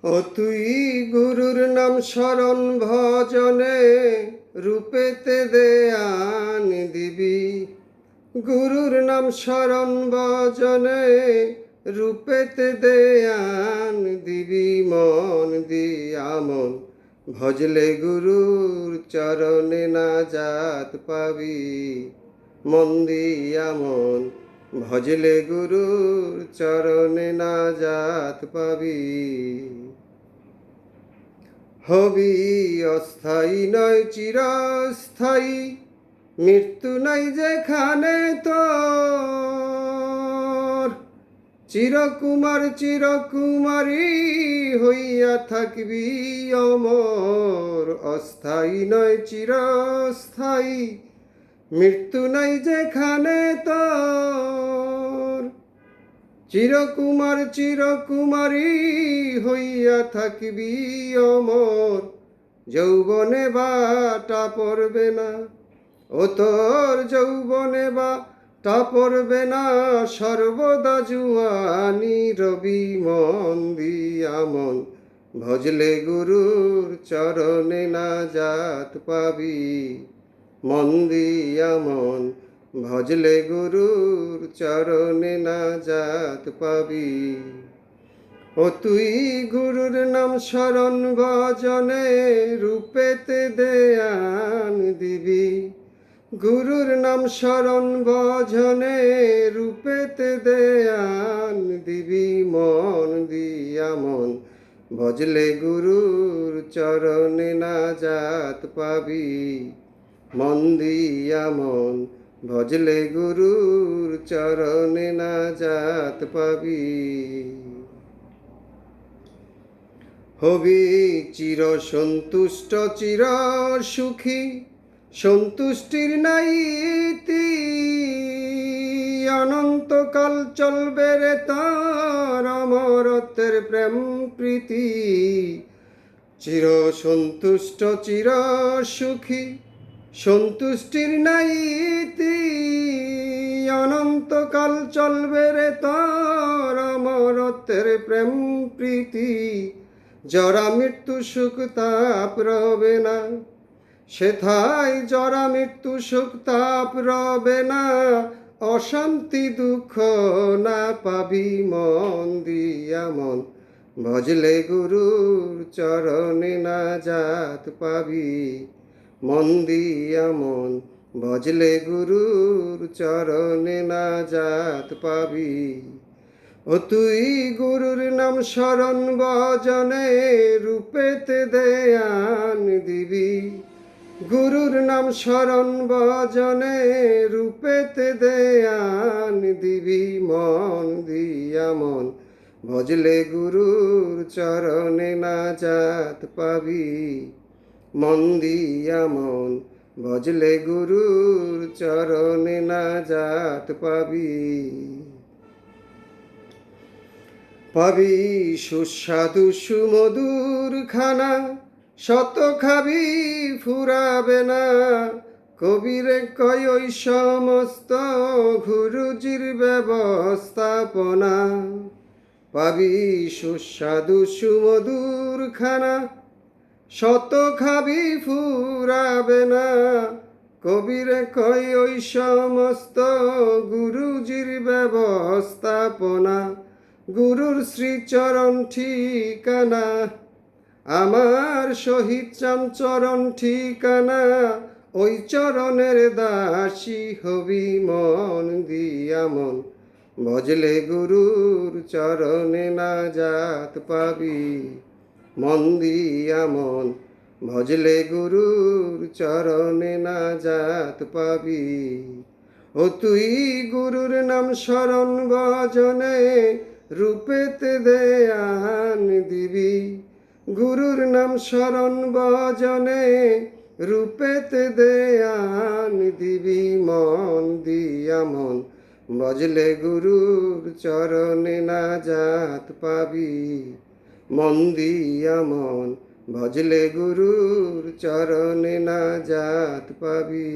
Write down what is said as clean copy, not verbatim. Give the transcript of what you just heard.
ও তুই গুরুর নাম শরণ ভজনে রূপেতে দেয়ান দিবি। গুরুর নাম শরণ ভজনে রূপেতে দেয়ান দিবি। মন দিয়া মন ভজলে গুরুর চরণে নাজাত পাবি। মন দিয়া মন ভজলে গুরুর চরণে নাজাত পাবি। হবি অস্থায়ী নয় চিরস্থায়ী, মৃত্যু নাই যেখানে তোর। চিরকুমার চিরকুমারী হইয়া থাকবি অমর। অস্থায়ী নয় চিরস্থায়ী, মৃত্যু নাই যেখানে তোর। চিরকুমার চিরকুমারী হইয়া থাকবি অমর। যৌবনে বাটা পড়বে না, ও তোর যৌবনে বাটা পড়বে না। সর্বদা জুয়ানি রবি। মন দিয়া মন ভজলে গুরুর চরণে নাজাত পাবি। মন দিয়া মন ভজলে গুরুর চরণে নাজাত পাবি। ও তুই গুরুর নাম শরণ ভজনে রূপেতে দেয়ান দিবি। গুরুর নাম শরণ ভজনে রূপেতে দেয়ান দিবি। মন দিয়া মন ভজলে গুরুর চরণে নাজাত পাবি। মন দিয়া মন ভজলে গুরুর চরণে নাজাত পাবি। হবি চির সন্তুষ্ট চির সুখী, সন্তুষ্টির নাই ইতি। অনন্তকাল চলবে রে তার অমরত্বের প্রেম প্রীতি। চির সন্তুষ্ট চির সুখী, সন্তুষ্টির নাই ইতি। অনন্তকাল চলবে রে তার অমরত্বের প্রেম প্রীতি। জরা মৃত্যু সুখ তাপ রবে না, সেথায় জরা মৃত্যু সুখ তাপ রবে না। অশান্তি দুঃখ না পাবি। মন দিয়া মন ভজলে গুরুর চরণে নাজাত পাবি। মন দিয়া মন ভজলে গুরুর চরণে নাজাত পাবি। ও তুই গুরুর নাম শরণ ভজনে রূপেতে দেয়ান দিবি। গুরুর নাম শরণ ভজনে রূপেতে দেয়ান দিবি। মন দিয়া মন ভজলে গুরুর চরণে নাজাত পাবি। মন দিয়া মন ভজলে গুরুর চরণে নাজাত পাবি। পাবি সুস্বাদু সুমধুর খানা, শত খাবি ফুরাবে না। কবিরে কয় ওই সমস্ত গুরুজির ব্যবস্থাপনা। পাবি সুস্বাদু সুমধুর খানা, শত খাবি ফুরাবে না। কবিরে কয় ওই সমস্ত গুরুজির ব্যবস্থাপনা। গুরুর শ্রীচরণ ঠিকানা, আমার শহীদ চরণ ঠিকানা। ওই চরণের দাসী হবি। মন দিয়া মন ভজলে গুরুর চরণে নাজাত পাবি। মন দিয়া মন ভজলে গুরুর চরণে নাজাত পাবি। ও তুই গুরুর নাম শরণ ভজনে রূপেতে দেয়ান দিবি। গুরুর নাম শরণ ভজনে রূপেতে দেয়ান দিবি। মন দিয়া মন ভজলে গুরুর চরণে নাজাত পাবি। মন দিয়া মন ভজলে গুরুর চরণে নাজাত পাবি।